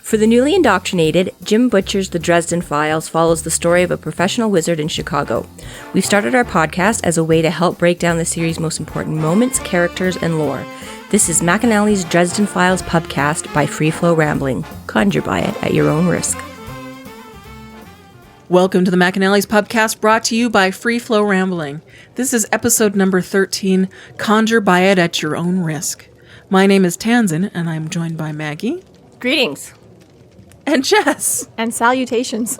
For the newly indoctrinated, Jim Butcher's The Dresden Files follows the story of a professional wizard in Chicago. We've started our podcast as a way to help break down the series' most important moments, characters, and lore. This is McAnally's Dresden Files Pubcast by Free Flow Rambling. Conjure by it at your own risk. Welcome to the McAnally's Pubcast, brought to you by Free Flow Rambling. This is episode number 13, Conjure by it at your own risk. My name is Tansenn, and I'm joined by Maggie. Greetings. And Jess. And salutations.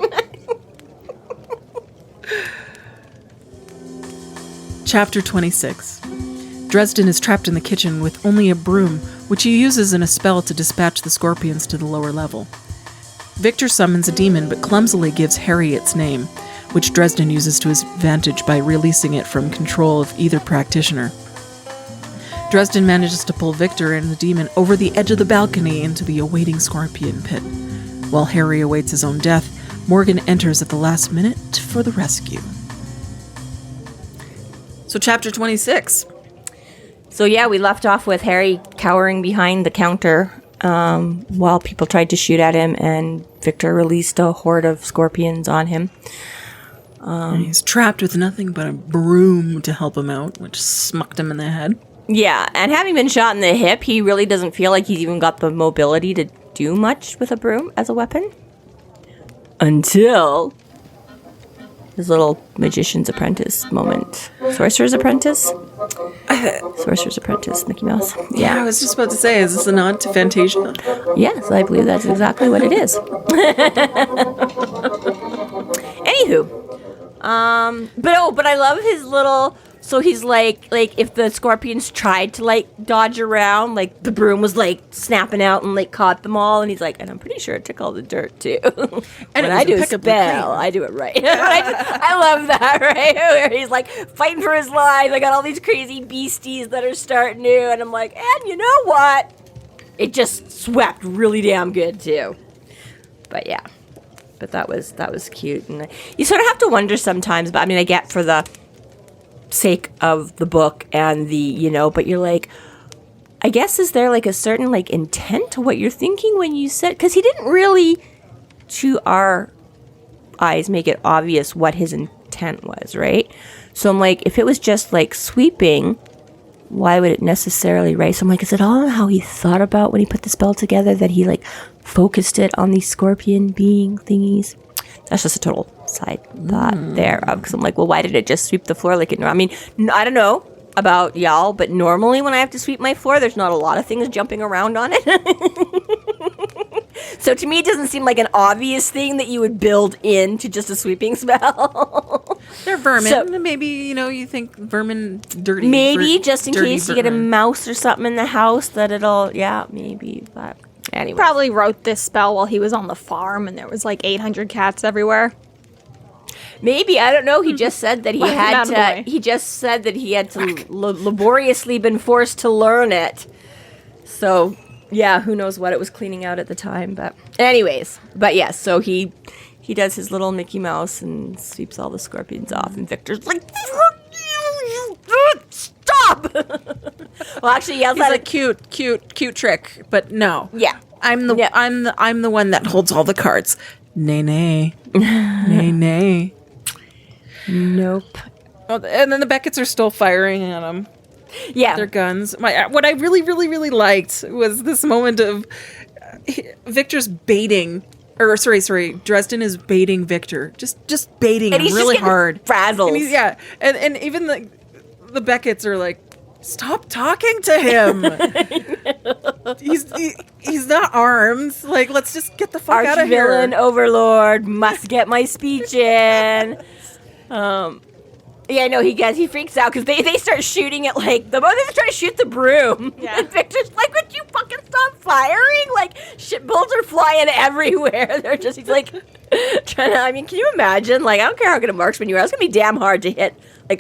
Chapter 26. Dresden is trapped in the kitchen with only a broom, which he uses in a spell to dispatch the scorpions to the lower level. Victor summons a demon, but clumsily gives Harry its name, which Dresden uses to his advantage by releasing it from control of either practitioner. Dresden manages to pull Victor and the demon over the edge of the balcony into the awaiting scorpion pit. While Harry awaits his own death, Morgan enters at the last minute for the rescue. So chapter 26. So yeah, we left off with Harry cowering behind the counter while people tried to shoot at him, and Victor released a horde of scorpions on him. And he's trapped with nothing but a broom to help him out, which smucked him in the head. Yeah, and having been shot in the hip, he really doesn't feel like he's even got the mobility to do much with a broom as a weapon. Until his little magician's apprentice moment. Sorcerer's apprentice? Sorcerer's apprentice, Mickey Mouse. Yeah, I was just about to say, is this a nod to Fantasia? Yes, I believe that's exactly what it is. Anywho. But I love his little... So he's like if the scorpions tried to dodge around, the broom was snapping out and caught them all, and he's like, and I'm pretty sure it took all the dirt too. And when I do a spell, I do it right. I love that, right? Where he's fighting for his life. I got all these crazy beasties that are starting new, and I'm like, and you know what? It just swept really damn good too. But yeah, that was cute, and you sort of have to wonder sometimes. But I mean, I get for the sake of the book and the, but you're I guess, is there a certain intent to what you're thinking when you said, because he didn't really, to our eyes, make it obvious what his intent was, right? So I'm if it was just sweeping, why would it necessarily, right? So I'm is it all how he thought about when he put the spell together, that he focused it on these scorpion being thingies? That's just a total side thought there. Because I'm well, why did it just sweep the floor like it? I mean, I don't know about y'all, but normally when I have to sweep my floor, there's not a lot of things jumping around on it. So to me, it doesn't seem like an obvious thing that you would build into just a sweeping spell. They're vermin. So, maybe, you think vermin dirty. Maybe just in case you get a mouse or something in the house that it'll, yeah, maybe, but... Anyway. Probably wrote this spell while he was on the farm and there was 800 cats everywhere. Maybe, I don't know. He just said that he had to. He just said that he had to laboriously been forced to learn it. So, yeah, who knows what it was cleaning out at the time, but anyways, but yes, so he does his little Mickey Mouse and sweeps all the scorpions off, and Victor's stop. Well, actually, yeah, he's cute trick, but no. Yeah, I'm the one that holds all the cards. Nay, nay, nay, nay. Nope. Oh, and then the Beckitts are still firing at him. Yeah, their guns. What I really, really, really liked was this moment of Victor's baiting. Or sorry, Dresden is baiting Victor. Just baiting him really hard. Frazzled. And even the Beckitts are stop talking to him. He's not armed. Let's just get the fuck out of here. Arch-villain overlord must get my speech in. Yeah, no, he freaks out because they start shooting at the moment they try to shoot the broom. Yeah. And Victor's would you fucking stop firing? Shit bullets are flying everywhere. They're just, he's trying to, I mean, can you imagine? I don't care how good a marksman you are, it's gonna be damn hard to hit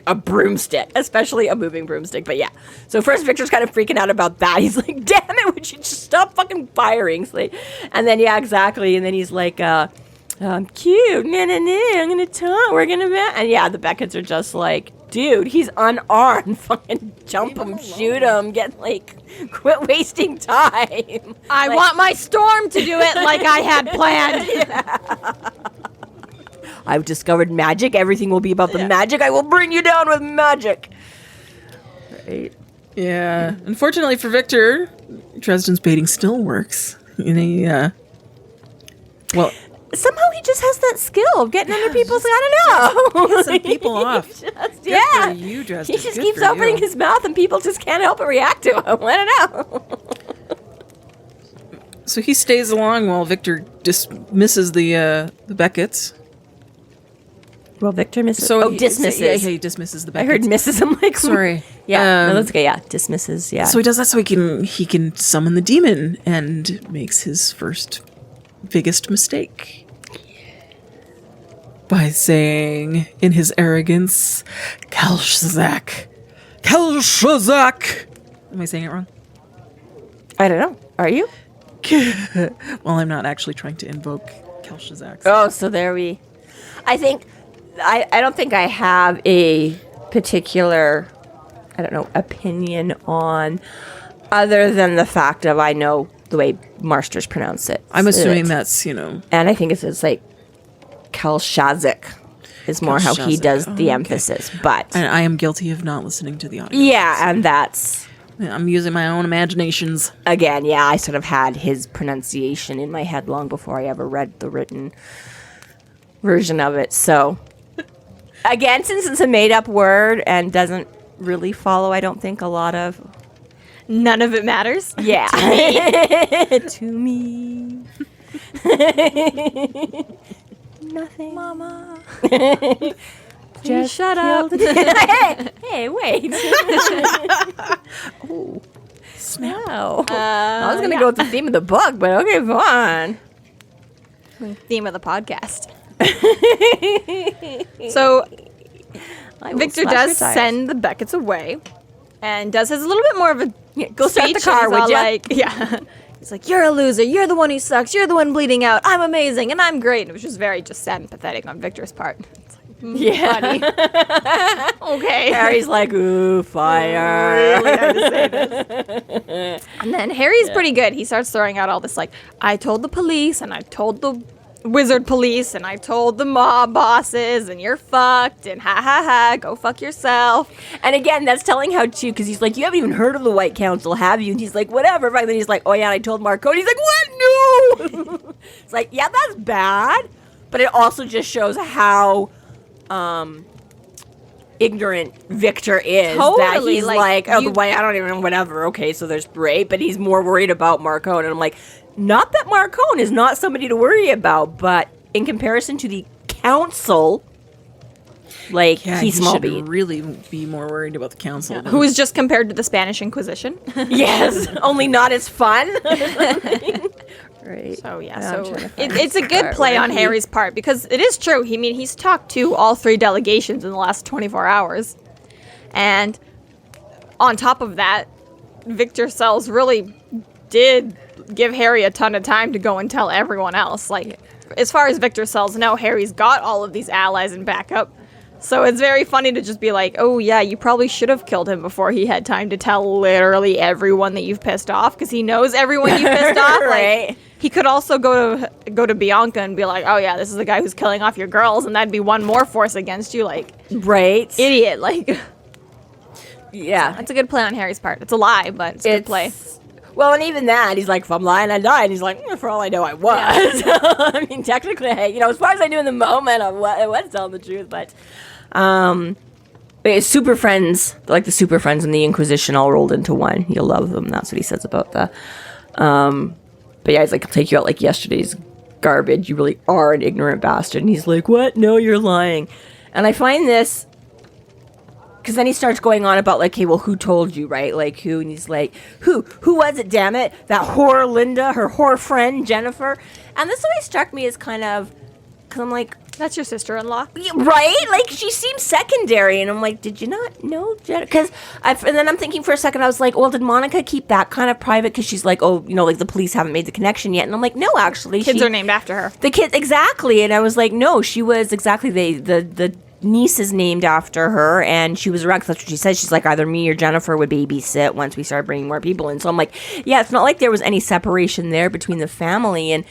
a broomstick, especially a moving broomstick. But yeah, so first Victor's kind of freaking out about that. He's damn it, would you just stop fucking firing? So and then, yeah, exactly. And then he's I'm cute. No, I'm gonna talk. We're gonna and yeah, the Beckitts are just dude, he's unarmed. Fucking jump him, shoot him, quit wasting time. I want my storm to do it like I had planned. I've discovered magic. Everything will be about the magic. I will bring you down with magic. Right. Yeah. Unfortunately for Victor, Dresden's baiting still works. Well, somehow he just has that skill of getting under people's. I don't know. pissing people off. Good for you, Dresden. He just Good keeps for opening you. his mouth, and people just can't help but react to him. I don't know. So he stays along while Victor dismisses the Beckitts. Well, Victor misses. So dismisses. Yeah, he dismisses the Beckitts. I heard misses. I'm like, sorry. Yeah, no, that's okay. Yeah, dismisses. Yeah. So he does that so he can summon the demon and makes his first biggest mistake by saying in his arrogance, Kelshazak. Kelshazak. Am I saying it wrong? I don't know. Are you? Well, I'm not actually trying to invoke Kelshazak. Oh, so there we. I think. I don't think I have a particular, I don't know, opinion on, other than the fact of I know the way Marsters pronounce it. I'm assuming that's, you know. And I think it's like Kelshazak is more how he Kelshazak. does the Okay. emphasis. But And I am guilty of not listening to the audio. yeah, and that's, I'm using my own imaginations. again, yeah, I sort of had his pronunciation in my head long before I ever read the written version of it. So, again, since it's a made-up word and doesn't really follow, I don't think, a lot of... None of it matters. Yeah. To me. Nothing. Mama. Just shut up. hey, wait. Oh. Snap. I was going to go with the theme of the book, but okay, fine. Theme of the podcast. So I will Victor slash does your tires. send the Beckitts away, and does has a little bit more of a go start the speech, car, and he's would all ya? like, yeah. He's like, you're a loser. You're the one who sucks. You're the one bleeding out. I'm amazing, and I'm great. And it was just very just sad and pathetic on Victor's part. It's like, buddy. Okay. Harry's like, ooh, fire. Really hard to say this. And then Harry's pretty good. He starts throwing out all this like, I told the police, and I told the wizard police, and I told the mob bosses, and you're fucked, and ha ha ha, go fuck yourself. And again, that's telling how too, because he's like, you haven't even heard of the White Council, have you? And he's like, whatever. And then he's like, oh yeah, and I told Marconi. He's like, what? No. It's like, yeah, that's bad. But it also just shows how ignorant Victor is. That Totally, he's like, like, oh, you- the White, I don't even know, whatever. Okay, so there's rape, but he's more worried about Marconi. And I'm like, not that Marconi is not somebody to worry about, but in comparison to the council, like, Yeah, he's he small should bean. really be more worried about the council. Who is just compared to the Spanish Inquisition. Yes, only not as fun. Right. So yeah, I'm so trying to find it's a this good part play where on he- Harry's part because it is true. He's talked to all 3 delegations in the last 24 hours, and on top of that, Victor Sells really did give Harry a ton of time to go and tell everyone else. Like, as far as Victor Sells know, Harry's got all of these allies and backup. So it's very funny to just be like, oh yeah, you probably should have killed him before he had time to tell literally everyone that you've pissed off, because he knows everyone you've pissed off. Right. Like, he could also go to Bianca and be like, oh yeah, this is the guy who's killing off your girls, and that'd be one more force against you. Like, Right. idiot. Like, Yeah. that's a good play on Harry's part. It's a lie, but it's a good play. Well, and even that, he's like, if I'm lying, I die. And he's like, for all I know, I was. I mean, technically, as far as I knew in the moment, I was telling the truth. But super friends, like the super friends and the Inquisition all rolled into one. You'll love them. That's what he says about that. But yeah, he's like, I'll take you out like yesterday's garbage. You really are an ignorant bastard. And he's like, what? No, you're lying. And I find this, because then he starts going on about like, hey, well, who told you, right? Like, who? And he's like, who was it, damn it? That whore Linda, her whore friend Jennifer. And this always struck me as kind of, because I'm like, That's your sister-in-law. yeah, right? Like, she seems secondary. And I'm like, did you not know Jennifer? Because, and then I'm thinking for a second, I was like, well, did Monica keep that kind of private? Because she's like, oh, like the police haven't made the connection yet. And I'm like, no, actually. Kids are named after her. The kids, exactly. And I was like, no, she was exactly the niece is named after her, and she was around, 'cause that's what she said. She's like, either me or Jennifer would babysit once we started bringing more people in. So I'm like, yeah, it's not like there was any separation there between the family. And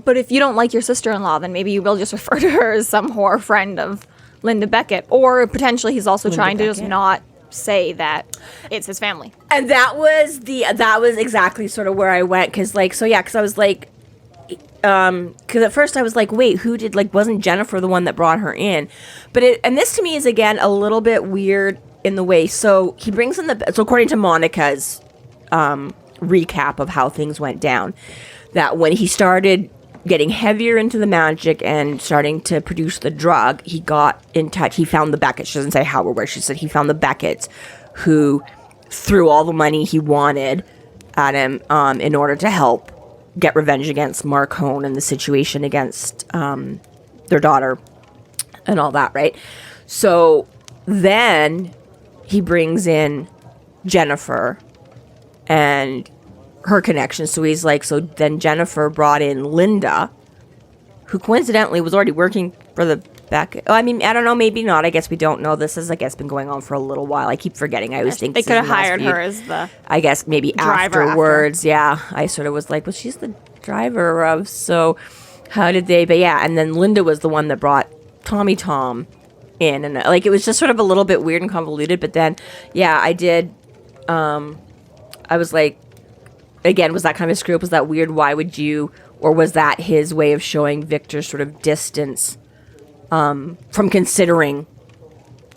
But if you don't like your sister-in-law, then maybe you will just refer to her as some whore friend of Linda Beckett. Or potentially he's also trying to just not say that it's his family. And that was exactly sort of where I went, because I was like, because at first I was like, wait, who did, like, wasn't Jennifer the one that brought her in? But and this to me is again a little bit weird in the way. So he brings in so according to Monica's recap of how things went down, that when he started getting heavier into the magic and starting to produce the drug, he got in touch. He found the Beckitts. She doesn't say how or where. She said he found the Beckitts, who threw all the money he wanted at him in order to help get revenge against Marcone and the situation against their daughter and all that, right? So then he brings in Jennifer and her connection. So he's like, so then Jennifer brought in Linda, who coincidentally was already working for the Beckett. Oh, I mean, I don't know, maybe not. I guess we don't know. This has, I guess, been going on for a little while. I keep forgetting. I always think They could have hired her as the I guess maybe driver afterwards. Yeah, I sort of was like, well, she's the driver of. So how did they? But yeah, and then Linda was the one that brought Tommy Tom in, and like it was just sort of a little bit weird and convoluted. But then, yeah, I did. I was like, again, was that kind of a screw up? Was that weird? Why would you? Or was that his way of showing Victor's sort of distance from considering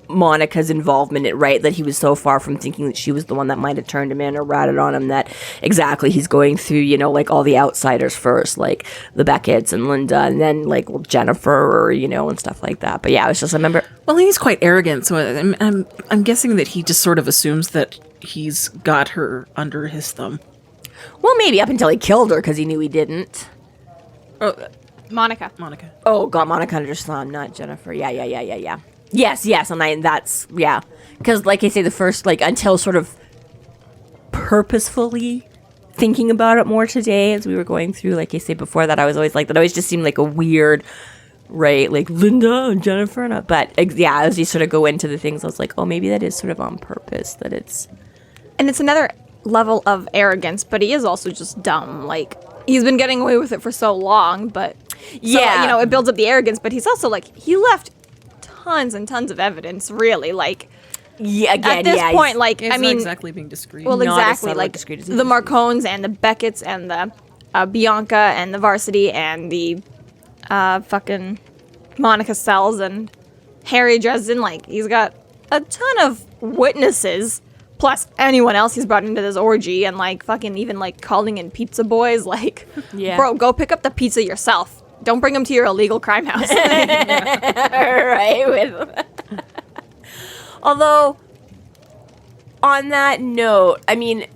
Monica's involvement in it, right? That he was so far from thinking that she was the one that might have turned him in or ratted on him, that exactly he's going through, you know, like all the outsiders first, like the Beckitts and Linda, and then like Jennifer, or, you know, and stuff like that. But yeah, it was just, I remember. Well, he's quite arrogant, so I'm guessing that he just sort of assumes that he's got her under his thumb. Well, maybe up until he killed her, because he knew he didn't. Oh, Monica. Oh, God, Monica under his thumb, not Jennifer. Yeah. Yes, and that's, yeah. Because, like I say, the first, like, until sort of purposefully thinking about it more today as we were going through, like I say, before that, I was always like, that always just seemed like a weird, right, like Linda and Jennifer, but yeah, as you sort of go into the things, I was like, oh, maybe that is sort of on purpose, that it's. And it's another level of arrogance, but he is also just dumb. Like, he's been getting away with it for so long, but yeah, so, you know, it builds up the arrogance, but he's also like, he left tons and tons of evidence, really, like, yeah, again, at this point, like, he's I mean, not exactly being discreet. well, Not as exactly, subtle like discreet as the he is. Marcones and the Beckitts and the Bianca and the Varsity and the fucking Monica Sells and Harry Dresden, like, he's got a ton of witnesses, plus anyone else he's brought into this orgy, and like fucking even like calling in pizza boys, like, Yeah. bro, go pick up the pizza yourself. Don't bring them to your illegal crime house. Right. Although, on that note, I mean,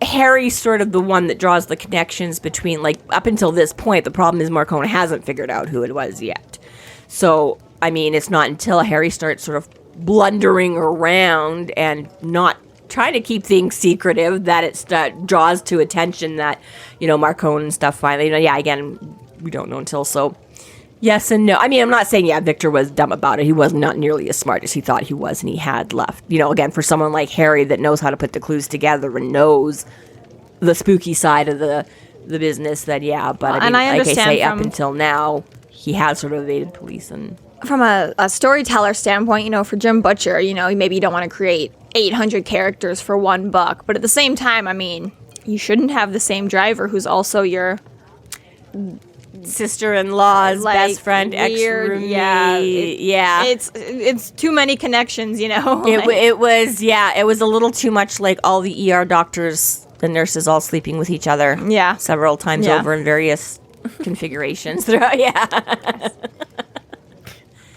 Harry's sort of the one that draws the connections between, like, up until this point, the problem is Marcone hasn't figured out who it was yet. So, I mean, it's not until Harry starts sort of blundering around and not trying to keep things secretive that it draws to attention that, you know, Marcone and stuff finally, you know, yeah, again, we don't know until, so yes and no. I mean, I'm not saying, yeah, Victor was dumb about it. He was not nearly as smart as he thought he was, and he had left. You know, again, for someone like Harry that knows how to put the clues together and knows the spooky side of the business, that, yeah, but I mean, and I like I understand say, up until now, he has sort of evaded police. And from a storyteller standpoint, you know, for Jim Butcher, you know, maybe you don't want to create 800 characters for one book, but at the same time, I mean, you shouldn't have the same driver who's also your sister-in-law's like, best friend, weird, ex-roommate. yeah, it's too many connections, you know. It was a little too much like all the ER doctors and nurses all sleeping with each other. Yeah. Several times Yeah. over in various configurations. Yeah.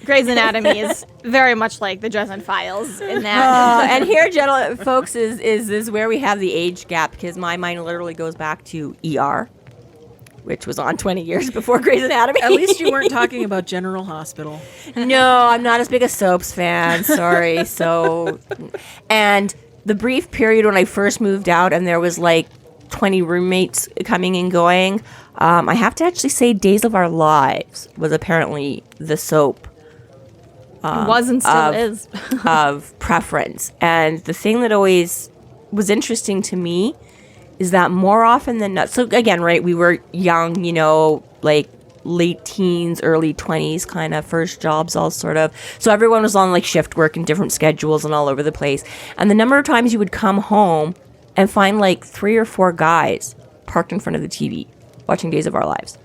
Grey's Anatomy is very much like the Dresden Files in that. And here, folks, is where we have the age gap, because my mind literally goes back to ER, which was on 20 years before Grey's Anatomy. At least you weren't talking about General Hospital. No, I'm not as big a soaps fan. Sorry. So, and the brief period when I first moved out and there was like 20 roommates coming and going, I have to actually say Days of Our Lives was apparently the soap Was and still is. of preference. And the thing that always was interesting to me is that more often than not, so again, right, we were young, you know, like late teens, early 20s, kind of first jobs, all sort of. So everyone was on like shift work and different schedules and all over the place. And the number of times you would come home and find like 3 or 4 guys parked in front of the TV watching Days of Our Lives.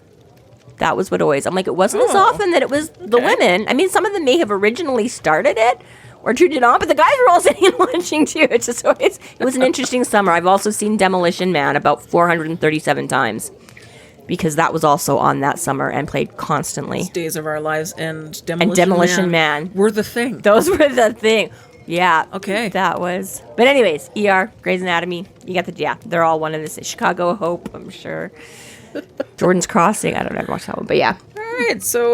That was what always, I'm like, it wasn't as often that it was the women. I mean, some of them may have originally started it or turned it on, but the guys were all sitting and watching too. It's just always, it was an interesting summer. I've also seen Demolition Man about 437 times because that was also on that summer and played constantly. Days of Our Lives and Demolition Man were the thing. Those were the thing. Yeah. Okay. That was. But anyways, ER, Grey's Anatomy, you got the, yeah, they're all one of the Chicago Hope, I'm sure. Jordan's Crossing, I don't ever watch that one, but yeah. All right, so,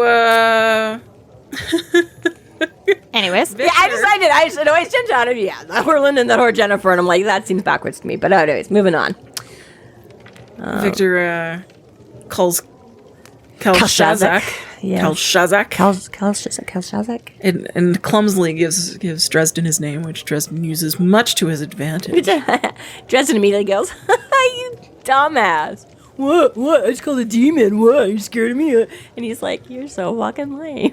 Anyways. Yeah, I should always change out of, yeah, that were Linda and that were Jennifer, and I'm like, that seems backwards to me. But anyways, moving on. Victor calls Kalshazak. Yeah. Kalshazak. Kalshazak. And clumsily gives Dresden his name, which Dresden uses much to his advantage. Dresden immediately goes, you dumbass. What? It's called a demon. What? You're scared of me? And he's like, you're so fucking lame.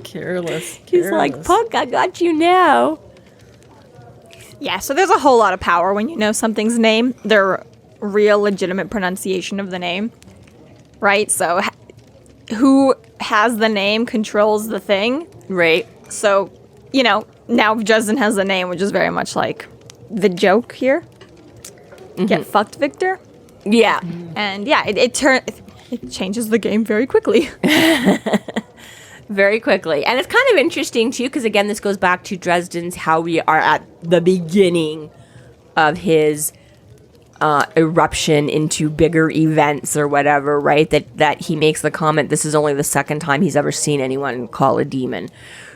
Careless. He's like, Punk, I got you now. Yeah, so there's a whole lot of power when you know something's name, their real legitimate pronunciation of the name, right? So who has the name controls the thing. Right. So, you know, now Dresden has the name, which is very much like the joke here. Get fucked, Victor. Yeah. And yeah, it changes the game very quickly. Very quickly. And it's kind of interesting, too, because, again, this goes back to Dresden's how we are at the beginning of his eruption into bigger events or whatever, right? That he makes the comment, this is only the second time he's ever seen anyone call a demon,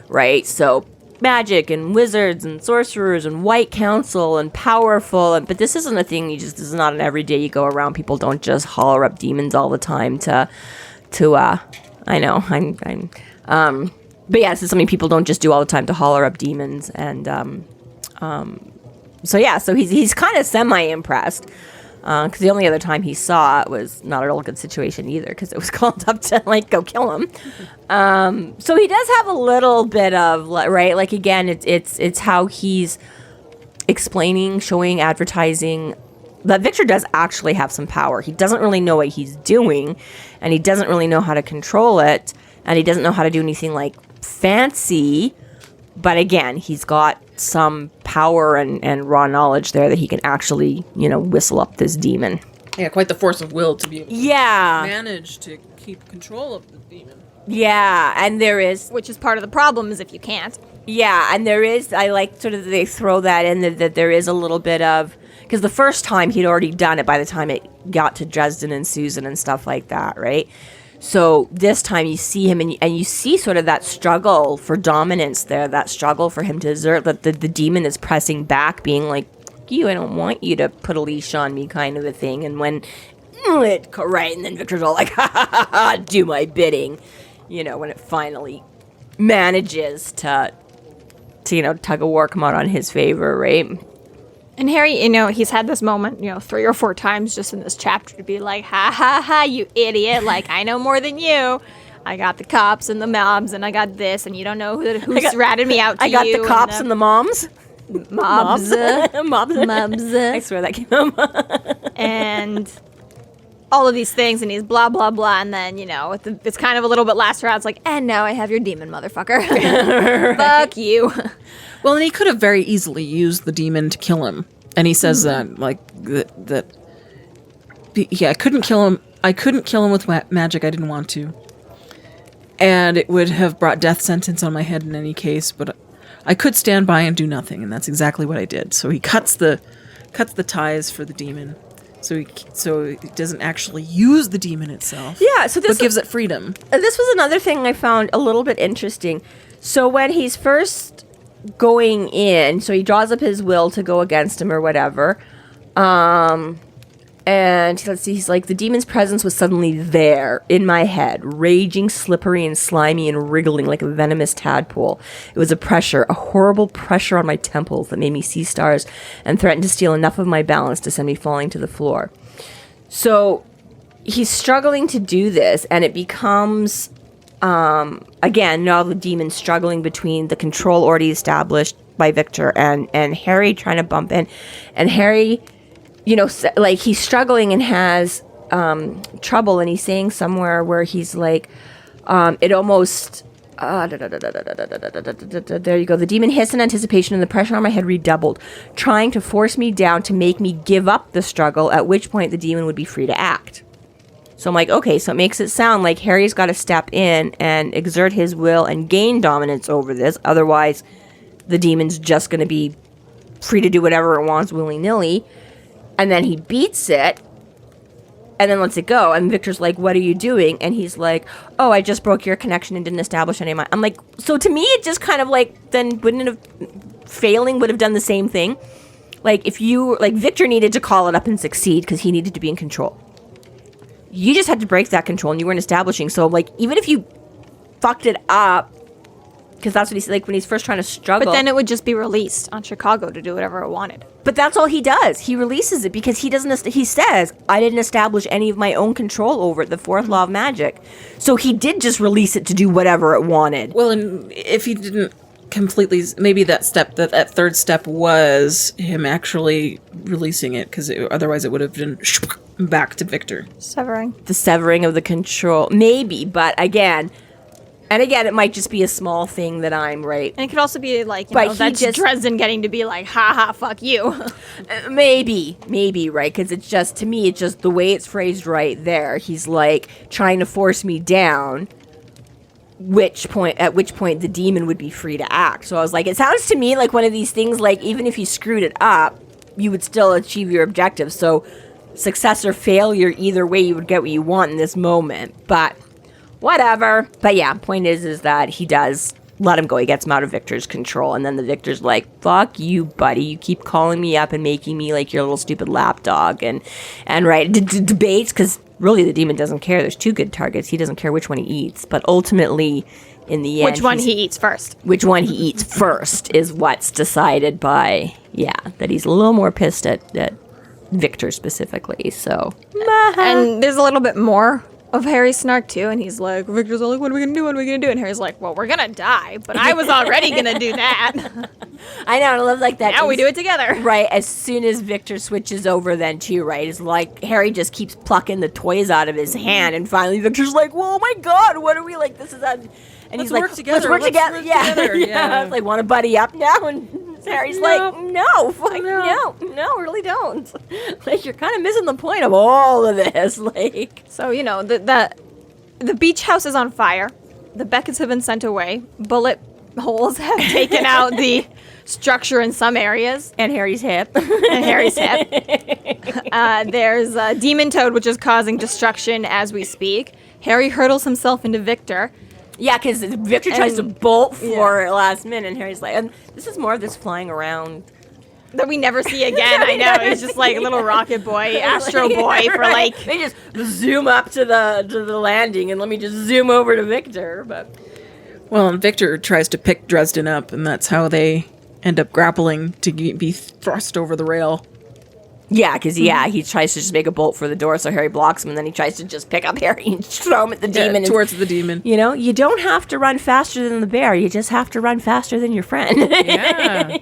right? So magic and wizards and sorcerers and white council and powerful, but this isn't a thing this is not an everyday you go around. People don't just holler up demons all the time to I know, but yeah, this is something people don't just do all the time to holler up demons, and so he's kind of semi-impressed, because the only other time he saw it was not a real good situation either, because it was called up to, like, go kill him. So he does have a little bit of, right, like, again, it's how he's explaining, showing, advertising that Victor does actually have some power. He doesn't really know what he's doing, and he doesn't really know how to control it, and he doesn't know how to do anything, like, fancy, but again, he's got some power and raw knowledge there that he can actually, you know, whistle up this demon. Yeah, quite the force of will to be able to manage to keep control of the demon. Yeah, and there is... Which is part of the problem, is if you can't. Yeah, and there is, I like sort of they throw that in, that there is a little bit of... Because the first time he'd already done it by the time it got to Dresden and Susan and stuff like that, right? So this time you see him and you see sort of that struggle for dominance there, that struggle for him to exert, that the demon is pressing back, being like, I don't want you to put a leash on me kind of a thing. And when right, and then Victor's all like, ha, do my bidding. You know, when it finally manages to you know, tug of war come out on his favor, right? And Harry, you know, he's had this moment, you know, 3 or 4 times just in this chapter to be like, ha, you idiot. Like, I know more than you. I got the cops and the mobs, and I got this, and you don't know who's ratted me out to you. I got the cops and the moms. Mobs. Mobs. I swear that came up. And all of these things, and he's blah, blah, blah. And then, you know, it's kind of a little bit last round. It's like, and now I have your demon, motherfucker. Right. Fuck you. Well, and he could have very easily used the demon to kill him. And he says that I couldn't kill him. I couldn't kill him with magic. I didn't want to. And it would have brought death sentence on my head in any case, but I could stand by and do nothing, and that's exactly what I did. So he cuts the ties for the demon. So he doesn't actually use the demon itself. Yeah, so this but gives it freedom. This was another thing I found a little bit interesting. So when he's first going in, so he draws up his will to go against him or whatever, And let's see, he's like, the demon's presence was suddenly there in my head, raging, slippery, and slimy, and wriggling like a venomous tadpole. It was a horrible pressure on my temples that made me see stars and threatened to steal enough of my balance to send me falling to the floor. So he's struggling to do this, and it becomes, again, now the demon's struggling between the control already established by Victor and Harry trying to bump in. And Harry, like he's struggling and has trouble, and he's saying somewhere where he's like, it almost... there you go. The demon hissed in anticipation, and the pressure on my head redoubled, trying to force me down to make me give up the struggle, at which point the demon would be free to act. So I'm like, okay, so it makes it sound like Harry's got to step in and exert his will and gain dominance over this. Otherwise, the demon's just going to be free to do whatever it wants willy-nilly. And then he beats it and then lets it go. And Victor's like, what are you doing? And he's like, oh, I just broke your connection and didn't establish any of my... I'm like, so to me, it just kind of like, then wouldn't it have... Failing would have done the same thing. Like, if you... Like, Victor needed to call it up and succeed because he needed to be in control. You just had to break that control and you weren't establishing. So, like, even if you fucked it up, because that's what he's like when he's first trying to struggle. But then it would just be released on Chicago to do whatever it wanted. But that's all he does. He releases it because he doesn't. He says, "I didn't establish any of my own control over it." The fourth law of magic. So he did just release it to do whatever it wanted. Well, and if he didn't completely, maybe that third step was him actually releasing it, because otherwise it would have been back to Victor. Severing. The severing of the control, maybe. But again. And again, it might just be a small thing that I'm right. And it could also be like, that's just Dresden getting to be like, ha, fuck you. Maybe, right? Because it's just, to me, it's just the way it's phrased right there. He's like trying to force me down, at which point the demon would be free to act. So I was like, it sounds to me like one of these things, like even if you screwed it up, you would still achieve your objective. So success or failure, either way, you would get what you want in this moment. But... whatever. But yeah, point is that he does let him go. He gets him out of Victor's control. And then the Victor's like, fuck you, buddy. You keep calling me up and making me like your little stupid lapdog. And right, debates, because really the demon doesn't care. There's two good targets. He doesn't care which one he eats. But ultimately, in the end... which one he eats first. Which one he eats first is what's decided by, that he's a little more pissed at Victor specifically. So... and there's a little bit more of Harry snark too, and he's like, Victor's all like, what are we gonna do? And Harry's like, well, we're gonna die, but I was already gonna do that. I know, I love like that. Now we do it together. Right, as soon as Victor switches over then too, right? It's like Harry just keeps plucking the toys out of his hand, and finally Victor's like, well, oh my god, what are we like, this is a... And he's like, let's work together. Yeah. It's like, want to buddy up now? And Harry's like, no, really don't. Like, you're kind of missing the point of all of this. Like, so the beach house is on fire. The Beckitts have been sent away. Bullet holes have taken out the structure in some areas. And Harry's hip. There's a demon toad, which is causing destruction as we speak. Harry hurdles himself into Victor. Yeah, because Victor tries to bolt for last minute, and Harry's like, and this is more of this flying around. That we never see again, I know. He's just like a little rocket boy, Astro Boy for like... They just zoom up to the landing, and let me just zoom over to Victor, but... Well, and Victor tries to pick Dresden up, and that's how they end up grappling to be thrust over the rail. Yeah, because, he tries to just make a bolt for the door, so Harry blocks him, and then he tries to just pick up Harry and throw him at the demon. Towards the demon. You know, you don't have to run faster than the bear. You just have to run faster than your friend. Yeah.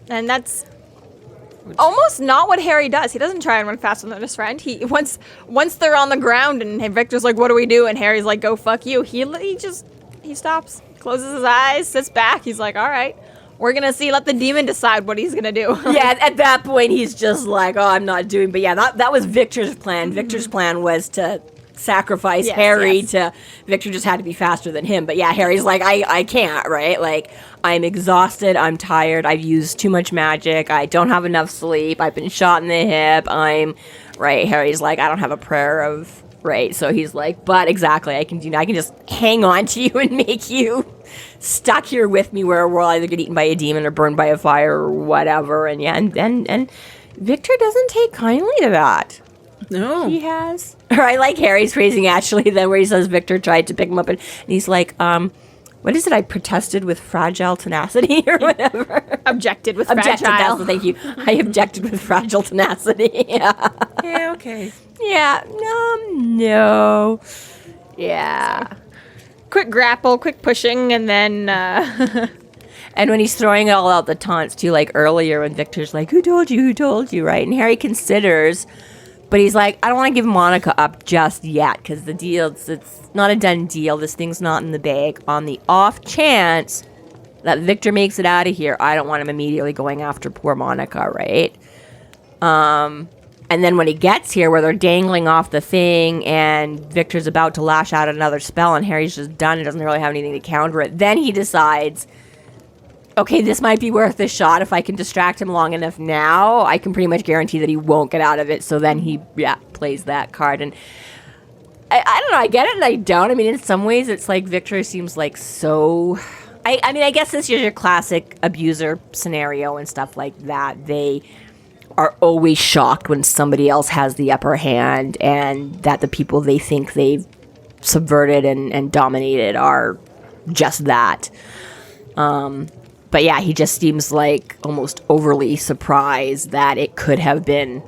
And that's almost not what Harry does. He doesn't try and run faster than his friend. He once they're on the ground, and Victor's like, what do we do? And Harry's like, go fuck you. He stops, closes his eyes, sits back. He's like, all right. We're going to let the demon decide what he's going to do. Yeah, at that point, he's just like, oh, I'm not doing... But yeah, that was Victor's plan. Mm-hmm. Victor's plan was to sacrifice Harry to... Victor just had to be faster than him. But yeah, Harry's like, I can't, right? Like, I'm exhausted. I'm tired. I've used too much magic. I don't have enough sleep. I've been shot in the hip. Right, Harry's like, I don't have a prayer of... Right, so he's like, but exactly, I can just hang on to you and make you stuck here with me where we'll either get eaten by a demon or burned by a fire or whatever. And yeah, and Victor doesn't take kindly to that. No. He has. Or I like Harry's phrasing actually, then where he says Victor tried to pick him up and he's like, what is it? I protested with fragile tenacity or whatever. Objected with Objected, fragile. that's thank you. I objected with fragile tenacity. Yeah. Yeah, okay. Yeah. No. Yeah. Quick grapple, quick pushing, and then And when he's throwing it all out the taunts too, like earlier when Victor's like, who told you, right? And Harry considers, but he's like, I don't want to give Monica up just yet because the deal, it's not a done deal. This thing's not in the bag. On the off chance that Victor makes it out of here, I don't want him immediately going after poor Monica, right? And then when he gets here where they're dangling off the thing and Victor's about to lash out another spell and Harry's just done and doesn't really have anything to counter it, then he decides, okay, this might be worth a shot. If I can distract him long enough now, I can pretty much guarantee that he won't get out of it. So then he, plays that card. And I don't know, I get it and I don't. I mean, in some ways, it's like Victor seems like so... I mean, I guess this is your classic abuser scenario and stuff like that. They are always shocked when somebody else has the upper hand and that the people they think they've subverted and dominated are just that. But yeah, he just seems like almost overly surprised that it could have been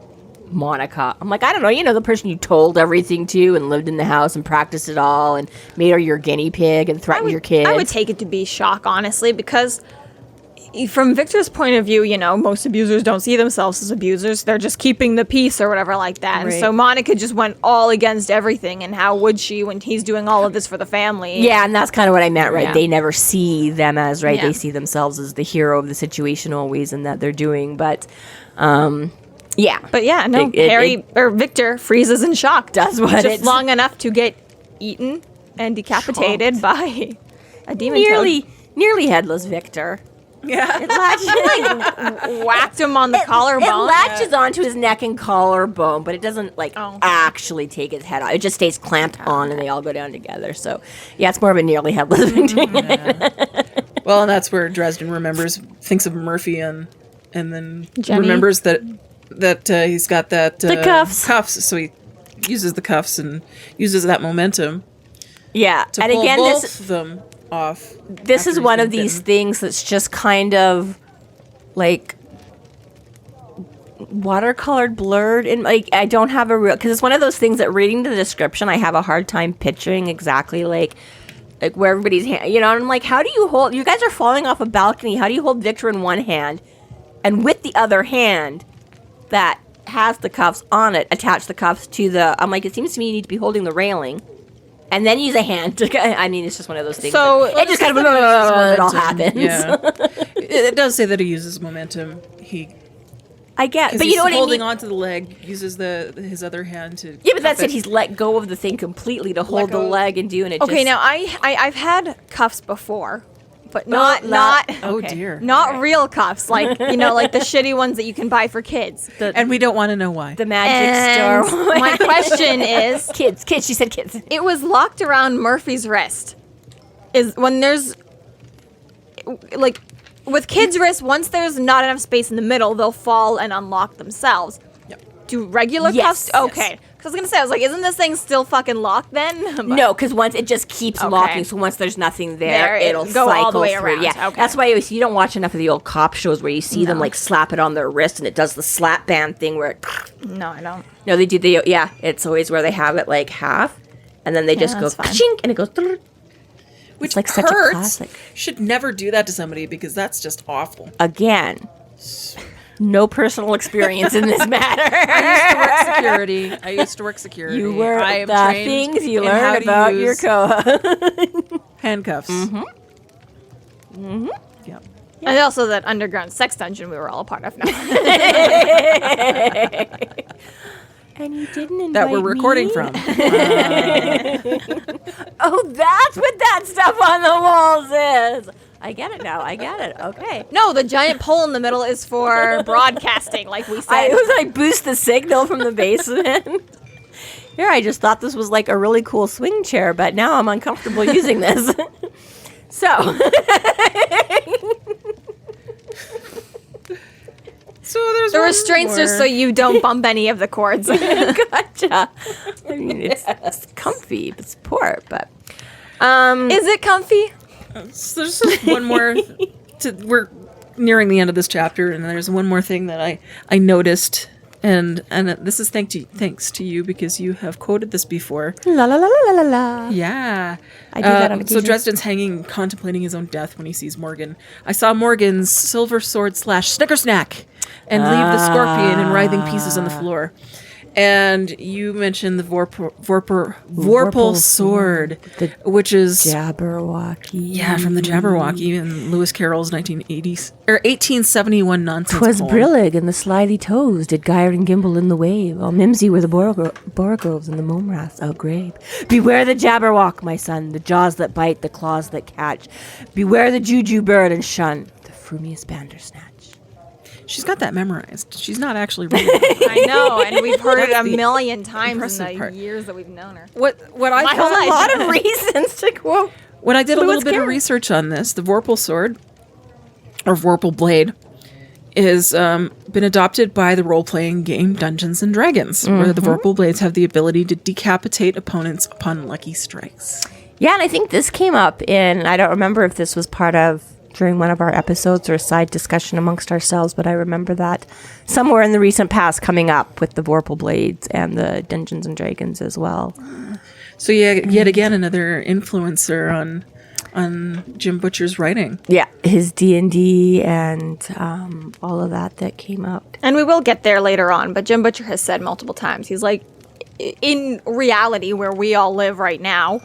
Monica. I'm like, I don't know, the person you told everything to and lived in the house and practiced it all and made her your guinea pig and threatened your kids. I would take it to be shock, honestly, because from Victor's point of view, most abusers don't see themselves as abusers. They're just keeping the peace or whatever like that. Right. And so Monica just went all against everything. And how would she when he's doing all of this for the family? Yeah, and that's kind of what I meant, right? Yeah. They never see them as, right? Yeah. They see themselves as the hero of the situation always and that they're doing. But, yeah. But yeah, no, Victor freezes in shock. Does what just it's- long enough to get eaten and decapitated by a demon toad. Nearly headless Victor. Yeah. It latches, Whacked him on the collarbone. It latches onto his neck and collarbone, but it doesn't actually take his head off. It just stays clamped on, and they all go down together. So, yeah, it's more of a nearly headless Victor. Well, and that's where Dresden thinks of Murphy and then Jenny. remembers that he's got that The cuffs. So he uses the cuffs and uses that momentum Yeah, to and pull again, both of them off. this after is he's one been of these bitten. things that's just kind of like watercolored, blurred, and like I don't have a real because it's one of those things that reading the description, I have a hard time picturing exactly like where everybody's hand. And I'm like, how do you hold? You guys are falling off a balcony. How do you hold Victor in one hand, and with the other hand that has the cuffs on it, attach the cuffs to the? I'm like, it seems to me you need to be holding the railing. And then use a hand to, I mean, it's just one of those things. So, it just kind of, it all happens. Yeah. It does say that he uses momentum. I get, but But you know what I holding mean? onto the leg, uses his other hand to. Yeah, but that's cuff it. He's let go of the thing completely to hold the go. leg and do, and it Okay, just... now I've had cuffs before, but Not- not Oh Okay. dear. not real cuffs, like like the shitty ones that you can buy for kids. And we don't want to know why. the magic And store. my question is, Kids, she said kids. it was locked around Murphy's wrist. Is when there's like with kids' wrists, once there's not enough space in the middle, they'll fall and unlock themselves. Yep. Do regular Yes. cuffs? Okay. Because I was gonna say, I was like, isn't this thing still fucking locked then? But- No, because once it just keeps Okay. locking, so once there's nothing there, There, it'll go all cycle the way through. around. Yeah, Okay. that's why you don't watch enough of the old cop shows where you see them No. like slap it on their wrist and it does the slap band thing where it, No, I don't. no, they do the it's always where they have it like half, and then they just go that's fine. ka-chink, and it goes. Which like such a hurts. classic. Should never do that to somebody because that's just awful. Again, no personal experience in this matter. I used to work security. You were I am the trained things you in how learn to about your use co handcuffs. Mm-hmm. Yep. And also that underground sex dungeon we were all a part of now. And you didn't invite That we're recording me? from. Oh, that's what that stuff on the walls is. I get it now. I get it. Okay. No, the giant pole in the middle is for broadcasting, like we said. It was like boost the signal from the basement. Here, I just thought this was like a really cool swing chair, but now I'm uncomfortable using this. So, So there's The one restraints are more. so you don't bump any of the cords. Gotcha. I mean, it's comfy, but support, but Is it comfy? So there's just one more. We're nearing the end of this chapter, and there's one more thing that I noticed, and this is thanks to you because you have quoted this before. la la la la la la. Yeah, I do that on So occasion. Dresden's hanging, contemplating his own death when he sees Morgan. I saw Morgan's silver sword / snicker snack, and leave the scorpion in writhing pieces on the floor. And you mentioned the Vorpal sword, which is Jabberwocky. from the Jabberwocky in Lewis Carroll's 1980s or 1871 nonsense. 'Twas poem. brillig and the slithy toes did gyre and gimble in the wave, while mimsy were the borogoves and the momraths outgrabe. Beware the Jabberwock, my son, the jaws that bite, the claws that catch. Beware the juju bird and shun the frumious bandersnatch. She's got that memorized. She's not actually reading it. I know, and we've heard it a That's the million times in impressive the part. years that we've known her. What I My whole thought- life. A lot of reasons to quote. When I did a Lewis little bit of Carroll. research on this, the Vorpal sword, or Vorpal blade, is been adopted by the role-playing game Dungeons and Dragons, where the Vorpal blades have the ability to decapitate opponents upon lucky strikes. Yeah, and I think this came up in, I don't remember if this was part of during one of our episodes or a side discussion amongst ourselves, but I remember that somewhere in the recent past coming up with the Vorpal blades and the Dungeons and Dragons as well. So yeah, yet again another influencer on Jim Butcher's writing. Yeah, his D&D and all of that came out. And we will get there later on, but Jim Butcher has said multiple times, he's like, in reality where we all live right now,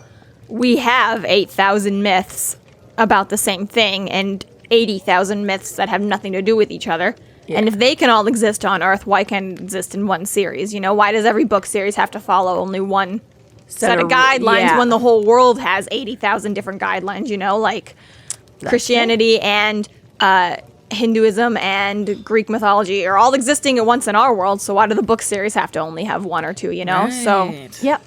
we have 8,000 myths about the same thing and 80,000 myths that have nothing to do with each other. Yeah. And if they can all exist on Earth, why can't it exist in one series? You know, why does every book series have to follow only one set of guidelines yeah. when the whole world has 80,000 different guidelines, you know, like Christianity and Hinduism and Greek mythology are all existing at once in our world, so why do the book series have to only have one or two, you know? Right. Yep.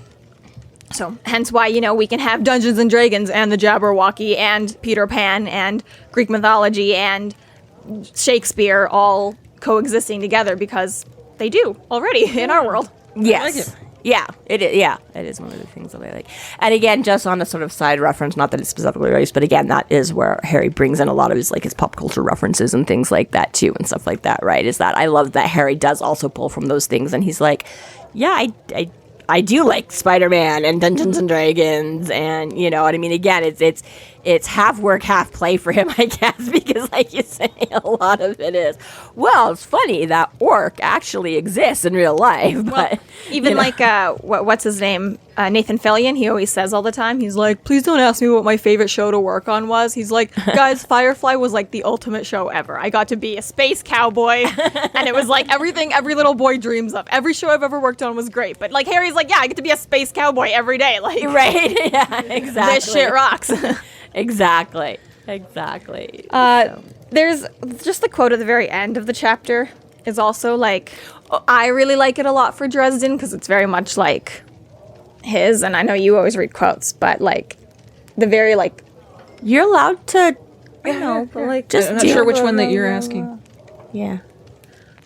So hence why, you know, we can have Dungeons and Dragons and the Jabberwocky and Peter Pan and Greek mythology and Shakespeare all coexisting together because they do already in our world. Yes. like it. Yeah, it is. Yeah, it is one of the things that I like. And again, just on a sort of side reference, not that it's specifically race, but again, that is where Harry brings in a lot of his like his pop culture references and things like that too, and stuff like that. Right? Is that I love that Harry does also pull from those things, and he's like, yeah, I do like Spider-Man and Dungeons and Dragons, and you know what I mean. Again, it's half work, half play for him, I guess, because like you say, a lot of it is. Well, it's funny that orc actually exists in real life, but Even you know. like, what's his name? Nathan Fillion, he always says all the time, he's like, please don't ask me what my favorite show to work on was. He's like, guys, Firefly was like the ultimate show ever. I got to be a space cowboy, and it was like everything every little boy dreams of. Every show I've ever worked on was great. But like Harry's like, yeah, I get to be a space cowboy every day. Like, right? Yeah, exactly. this shit rocks. Exactly. There's just the quote at the very end of the chapter is also like, I really like it a lot for Dresden because it's very much like his, and I know you always read quotes, but like the very like, You're allowed to. I know, but like Just I'm not deal sure which with one that it. you're asking. Yeah.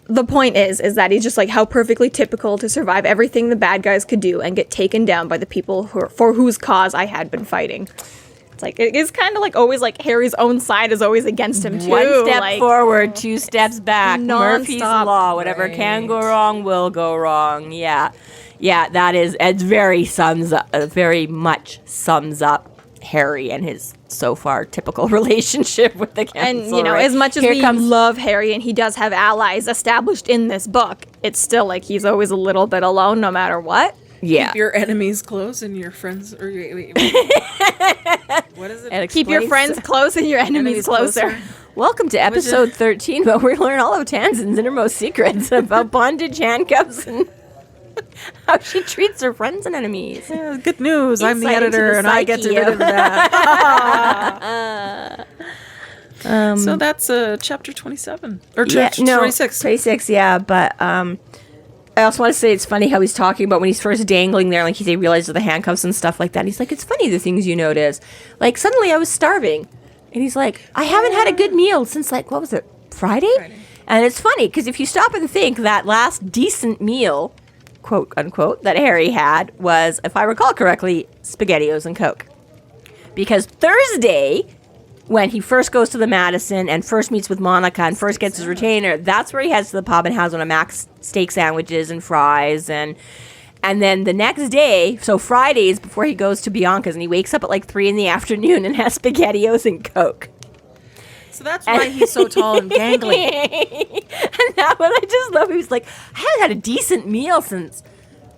the point is that he's just like how perfectly typical to survive everything the bad guys could do and get taken down by the people for whose cause I had been fighting. It's like it is kind of like always like Harry's own side is always against him too. One step like, forward, two steps back. Murphy's Non-stop. law. Whatever can go wrong will go wrong. Yeah. That is. It very much sums up Harry and his so far typical relationship with the council. And, you know, right? as much as Here we comes love Harry and he does have allies established in this book, it's still like he's always a little bit alone no matter what. Yeah. Keep your enemies close and your friends. Or wait. What is it? It Keep your explains- friends close and your enemies closer. Welcome to episode 13, where we learn all of Tansenn's innermost secrets about bondage, handcuffs, and how she treats her friends and enemies. Yeah, good news. I'm the Insight into editor, the and I get to psyche rid of- of that. So that's chapter 27 or chapter 26. 26, yeah, but I also want to say it's funny how he's talking about when he's first dangling there, like he realizes the handcuffs and stuff like that. He's like, it's funny the things you notice. Like, suddenly I was starving. And he's like, I haven't had a good meal since, like, what was it, Friday? And it's funny because if you stop and think, that last decent meal, quote unquote, that Harry had was, if I recall correctly, SpaghettiOs and Coke. Because Thursday, when he first goes to the Madison and first meets with Monica and first gets his retainer, that's where he heads to the pub and has one of Mac's steak sandwiches and fries. And then the next day, so Fridays before he goes to Bianca's, and he wakes up at like 3 in the afternoon and has SpaghettiOs and Coke. So that's why he's so tall and gangly. And that one, I just love. He was like, I haven't had a decent meal since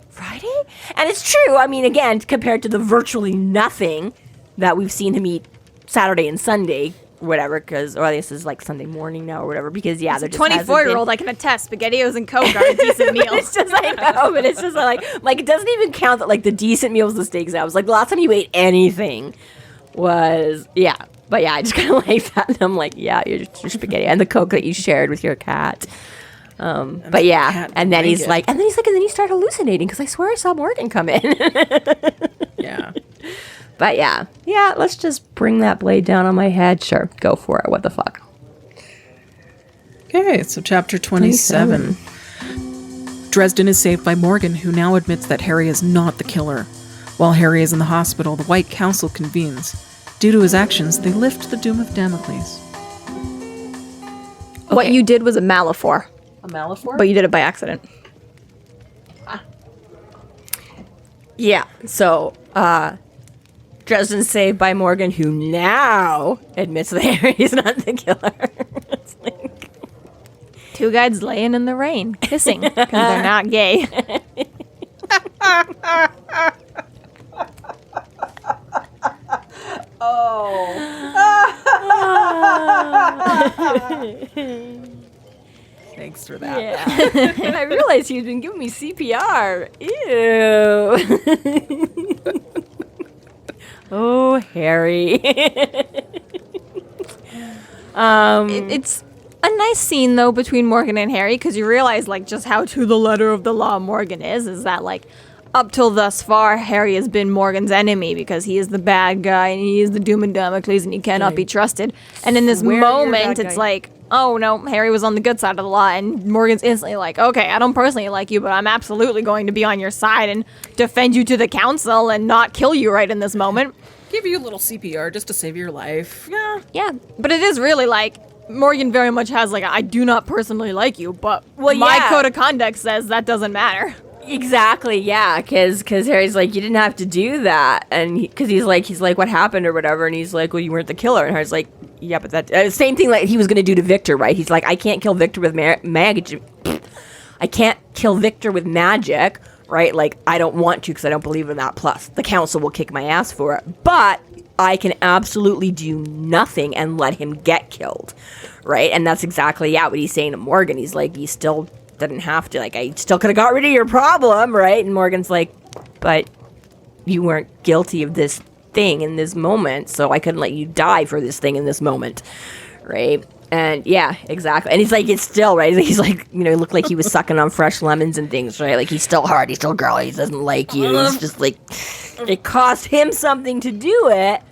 Friday. And it's true. I mean, again, compared to the virtually nothing that we've seen him eat Saturday and Sunday, whatever, or I guess it's like Sunday morning now or whatever, because, yeah, they're just 24-year-old, I can attest, SpaghettiOs and Coke are a decent meal. It's just like, no, but it's just like it doesn't even count that, like, the decent meals, the steaks out. It was like the last time you ate anything was, yeah. But yeah, I just kind of like that. And I'm like, yeah, your spaghetti and the Coke that you shared with your cat. But yeah, and then he's like, and then you start hallucinating because I swear I saw Morgan come in. Yeah. But yeah, let's just bring that blade down on my head. Sure, go for it. What the fuck? Okay, so chapter 27. Dresden is saved by Morgan, who now admits that Harry is not the killer. While Harry is in the hospital, the White Council convenes. Due to his actions, they lift the doom of Damocles. Okay. What you did was a Malefor. A Malefor? But you did it by accident. Yeah, so, Dresden's saved by Morgan, who now admits that Harry's not the killer. It's like... Two guys laying in the rain, kissing, because they're not gay. Thanks for that. Yeah. And I realized he'd been giving me CPR. Ew. Oh, Harry. It's a nice scene, though, between Morgan and Harry, because you realize, like, just how to the letter of the law Morgan is that, like, up till thus far, Harry has been Morgan's enemy because he is the bad guy and he is the doom and Damocles and he cannot be trusted. And in this moment, it's like, oh no, Harry was on the good side of the law, and Morgan's instantly like, okay, I don't personally like you, but I'm absolutely going to be on your side and defend you to the council and not kill you right in this moment. Give you a little CPR just to save your life. Yeah, but it is really like, Morgan very much has like, I do not personally like you, but my code of conduct says that doesn't matter. Exactly, yeah, because Harry's like, you didn't have to do that, and because he's like, what happened or whatever, and he's like, well, you weren't the killer, and Harry's like, yeah, but that same thing like he was gonna do to Victor, right? He's like, I can't kill Victor with magic. I can't kill Victor with magic, right? Like, I don't want to because I don't believe in that. Plus, the council will kick my ass for it, but I can absolutely do nothing and let him get killed, right? And that's exactly what he's saying to Morgan. He's like, you still didn't have to, like, I still could have got rid of your problem, right? And Morgan's like, but you weren't guilty of this thing in this moment, so I couldn't let you die for this thing in this moment, right? And yeah, exactly. And he's like, it's still, right? He's like, you know, he looked like he was sucking on fresh lemons and things, right? Like, he's still hard, he's still girly, he doesn't like you. It's just like, it cost him something to do it,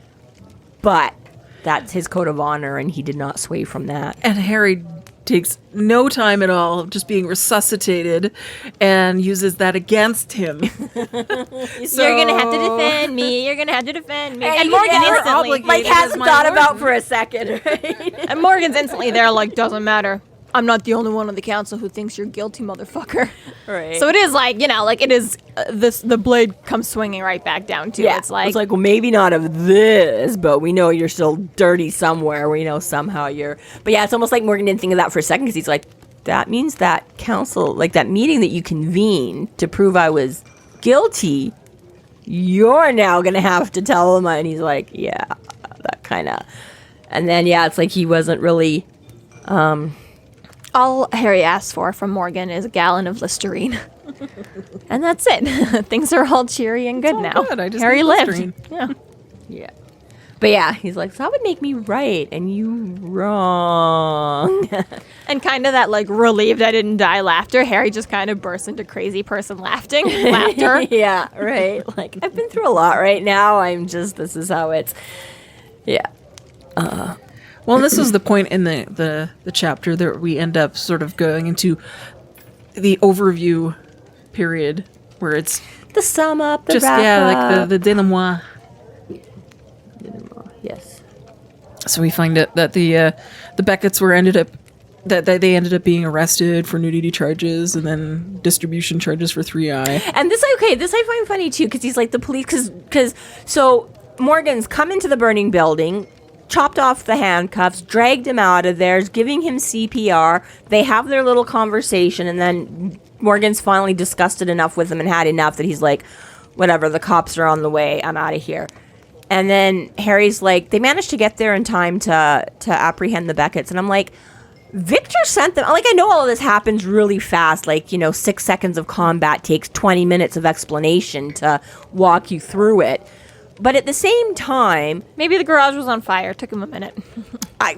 but that's his code of honor, and he did not sway from that. And Harry takes no time at all of just being resuscitated and uses that against him. You're gonna have to defend me. You're gonna have to defend me. And Morgan instantly, like, hasn't thought about for a second, right? And Morgan's instantly there, like, doesn't matter. I'm not the only one on the council who thinks you're guilty, motherfucker. Right. So it is like, you know, like, it is the blade comes swinging right back down to yeah. It's like, well, maybe not of this, but we know you're still dirty somewhere. We know somehow you're. But yeah, it's almost like Morgan didn't think of that for a second because he's like, that means that council, like that meeting that you convened to prove I was guilty, you're now gonna have to tell him. And he's like, yeah, that kind of. And then yeah, it's like he wasn't really. All Harry asks for from Morgan is a gallon of Listerine. And that's it. Things are all cheery and good now. Good. I just Harry need lived. Listerine. Yeah. Yeah. But yeah, he's like, so that would make me right and you wrong. And kind of that, like, relieved I didn't die laughter. Harry just kind of bursts into crazy person laughter. Yeah, right. Like, I've been through a lot right now. This is how it's. Yeah. Well, this is the point in the chapter that we end up sort of going into the overview period where it's The sum up, the just wrap like up. the denouement. Yes. So we find out that the Beckitts they ended up being arrested for nudity charges and then distribution charges for 3i. And this I find funny too, because he's like the police, so Morgan's come into the burning building, chopped off the handcuffs, dragged him out of there, is giving him CPR. They have their little conversation, and then Morgan's finally disgusted enough with him and had enough that he's like, whatever, the cops are on the way, I'm out of here. And then Harry's like, they managed to get there in time to apprehend the Beckitts. And I'm like, Victor sent them. Like, I know all of this happens really fast. Like, 6 seconds of combat takes 20 minutes of explanation to walk you through it. But at the same time, Maybe the garage was on fire. Took him a minute. I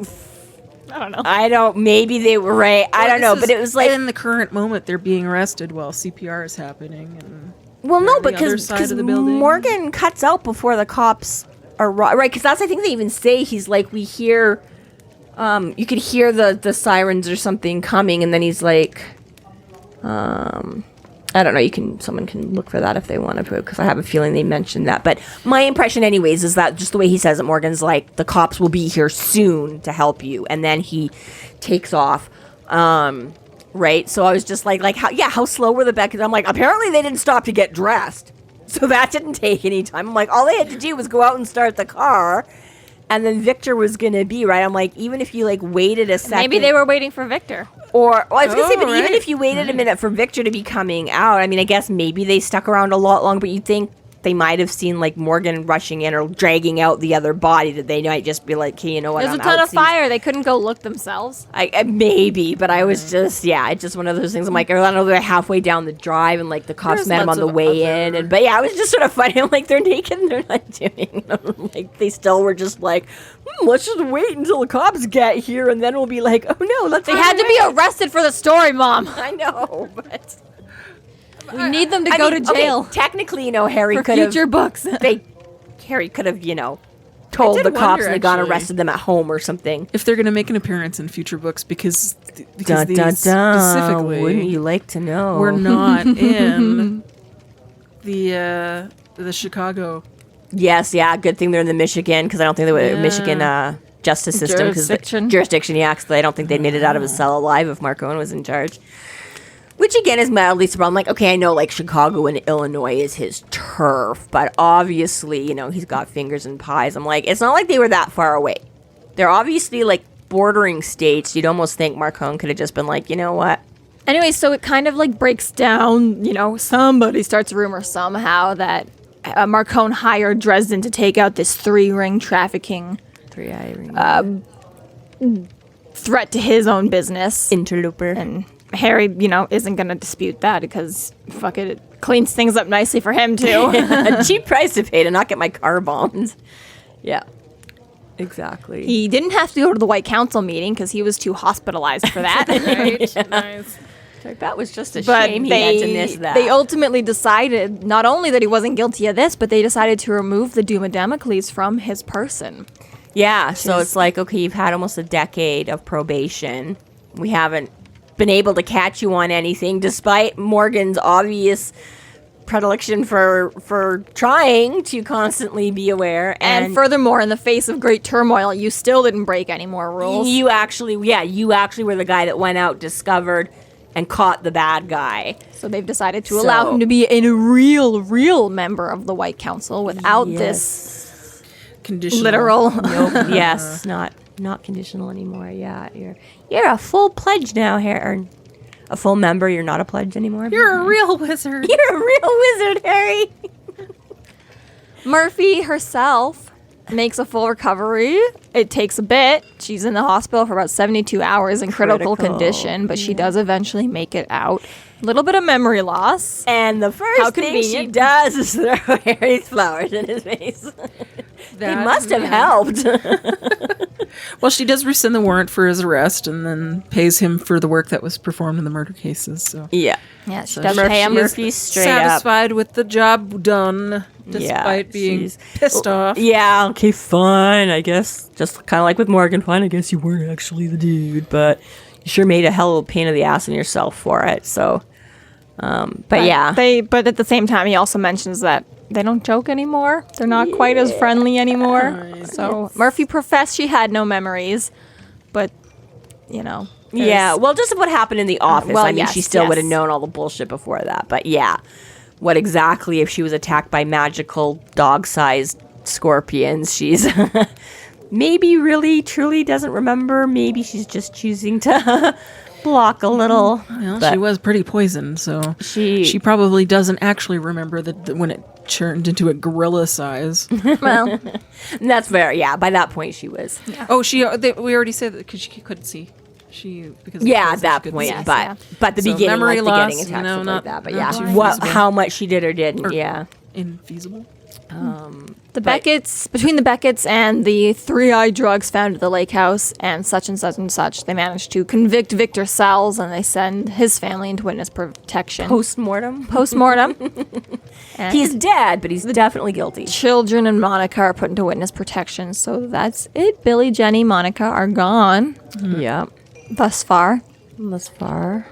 I don't know. maybe they were right. I don't know. But it was like, in the current moment they're being arrested while CPR is happening. And well, no, on the other because side of the building. Morgan cuts out before the cops arrive. Right, because that's, I think they even say, he's like, we hear, you could hear the sirens or something coming, and then he's like, I don't know, someone can look for that if they want to, because I have a feeling they mentioned that. But my impression anyways is that just the way he says it, Morgan's like, the cops will be here soon to help you, and then he takes off. Right, so I was just like how slow were the Beckitts? I'm like, apparently they didn't stop to get dressed, so that didn't take any time. I'm like, all they had to do was go out and start the car, and then Victor was gonna be right. I'm like, even if you like waited a second, Maybe they were waiting for Victor. or well, I was gonna say, but even right. if you waited a minute for Victor to be coming out, I mean, I guess maybe they stuck around a lot longer. But you'd think they might have seen like Morgan rushing in or dragging out the other body, that they might just be like, hey, you know what? There's I'm a ton of outsies. fire. They couldn't go look themselves. I maybe, but I was just, it's just one of those things. I'm like, I don't know, they're halfway down the drive, and like the cops There's met him on lots the of way other- in, and but yeah, it was just sort of funny. I'm like, they're naked and they're not doing, like they still were just like, let's just wait until the cops get here, and then we'll be like, oh no, let's. They had to be arrested for the story, Mom. I know, but We need them to I go mean, to jail okay, technically, Harry for could have. future books. Harry could have, told did the cops wonder, and gone actually. arrested them at home or something. If they're going to make an appearance in future books, because Dun, these dun, dun. specifically Wouldn't you like to know? we're not in the Chicago. Yes, good thing they're in the Michigan, because I don't think they would Michigan justice system, because jurisdiction. Yeah, because I don't think they made it out of his cell alive if Marcone was in charge. Which again is mildly surprising. I'm like, okay, I know like Chicago and Illinois is his turf, but obviously, he's got fingers in pies. I'm like, it's not like they were that far away. They're obviously like bordering states. You'd almost think Marcone could have just been like, you know what? Anyway, so it kind of like breaks down, somebody starts a rumor somehow that Marcone hired Dresden to take out this 3-ring trafficking 3i threat to his own business. interloper. And Harry, isn't going to dispute that because, fuck it cleans things up nicely for him, too. A cheap price to pay to not get my car bombed. Yeah, exactly. He didn't have to go to the White Council meeting because he was too hospitalized for that. Nice. Like, that was just a But shame he had to miss that. they ultimately decided not only that he wasn't guilty of this, but they decided to remove the Doom of Damocles from his person. Yeah, so it's like, okay, you've had almost a decade of probation. We haven't been able to catch you on anything, despite Morgan's obvious predilection for trying to constantly be aware. And furthermore, in the face of great turmoil, you still didn't break any more rules. you actually were the guy that went out, discovered, and caught the bad guy. So they've decided to allow him to be a real member of the White Council without this Conditional. literal. Nope. Yes, not conditional anymore. Yeah, you're a full pledge now, Harry. A full member. You're not a pledge anymore. You're a real wizard. You're a real wizard, Harry. Murphy herself makes a full recovery. It takes a bit. She's in the hospital for about 72 hours in critical condition, but she does eventually make it out. A little bit of memory loss. And the first How thing she convenient. does is throw Harry's flowers in his face. They must have helped. Well, she does rescind the warrant for his arrest and then pays him for the work that was performed in the murder cases. So Yeah. Yeah, she So does she pay him. is Murphy straight satisfied with the job done, despite being she's- pissed off. Yeah, okay, fine, I guess. Just kind of like with Morgan, fine, I guess you weren't actually the dude, but you sure made a hell of a pain in the ass on yourself for it, so. But yeah. But at the same time, he also mentions that they don't joke anymore. They're not quite as friendly anymore. So Murphy professed she had no memories, but you know. Yeah, well, just what happened in the office. well, I mean, yes, she still would have yes. known all the bullshit before that. But yeah, what exactly if she was attacked by magical dog-sized scorpions? She's maybe really, truly doesn't remember. Maybe she's just choosing to block a little. Well, But she was pretty poisoned, so She- probably doesn't actually remember that when it turned into a gorilla size. Well, And that's fair. Yeah, by that point she was. Oh, we already said that because she couldn't see. Because of Yeah, the at poison, that she couldn't point, see. Yes, but yeah. but the So beginning, memory like the loss, getting attacked, no, stuff not- like that. But not yeah, too what, feasible. how much she did or didn't. Or- Yeah, Infeasible. the Beckitts, between the Beckitts and the 3-eye drugs found at the lake house and such, they managed to convict Victor Sells and they send his family into witness protection. post-mortem. Post-mortem. And He's dead, but he's definitely guilty. children and Monica are put into witness protection. So that's it. Billy, Jenny, Monica are gone Yeah, thus far. thus far.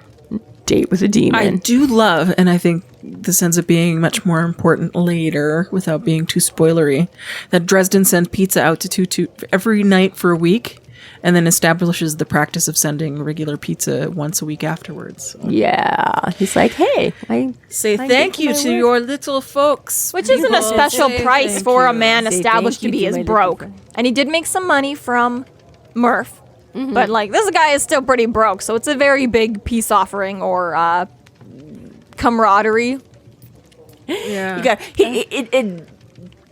Date with a demon. I do love, and I think this ends up being much more important later, without being too spoilery, that Dresden sends pizza out to Tutu every night for a week, and then establishes the practice of sending regular pizza once a week afterwards. So Yeah, he's like, hey, I say I thank get you my to work. your little folks. Which isn't a People special say price thank for a you. man Say established to thank be you as to my broke. little friend. And he did make some money from Murph. But like this guy is still pretty broke, so it's a very big peace offering or camaraderie. Yeah. You got, it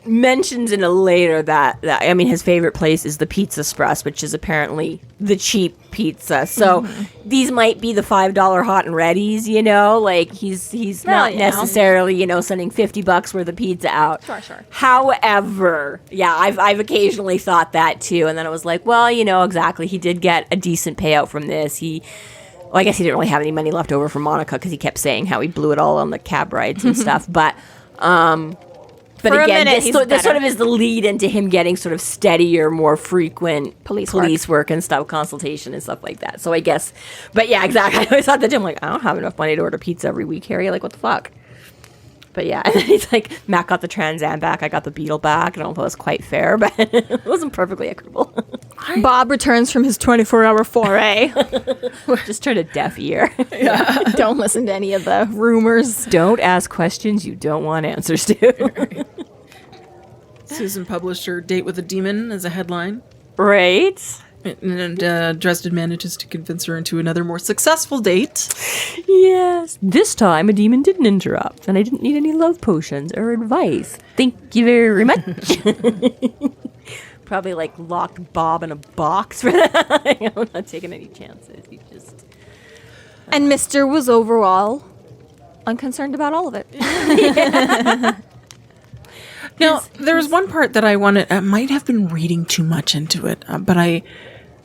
mentions in a later that I mean his favorite place is the Pizza Express, which is apparently the cheap pizza. So these might be the $5 hot and readies, you know, like he's Well, not you know. necessarily, you know, sending $50 worth of pizza out. Sure. However, yeah, I've occasionally thought that too, and then I was like, well, you know, exactly, he did get a decent payout from this. Well, I guess he didn't really have any money left over from Monica because he kept saying how he blew it all on the cab rides and stuff. But For a again, minute, this, he's this sort better. of is the lead into him getting sort of steadier, more frequent Police work and stuff, consultation and stuff like that. So I guess, but yeah, exactly. I always thought that I'm like, I don't have enough money to order pizza every week, Harry. Like, what the fuck? But yeah, and then he's like, Matt got the Trans Am back, I got the Beetle back. I don't know if it was quite fair, but it wasn't perfectly equitable. Bob returns from his 24-hour foray. Just turn a deaf ear. Don't listen to any of the rumors. Don't ask questions you don't want answers to. Susan published her Date with a Demon as a headline. Right? And Dresden manages to convince her into another more successful date. Yes. This time a demon didn't interrupt, and I didn't need any love potions or advice. Thank you very much. Probably like locked Bob in a box for that. I'm not taking any chances. He just. And Mr. was overall unconcerned about all of it. Now, there was one part that I wanted. I might have been reading too much into it, but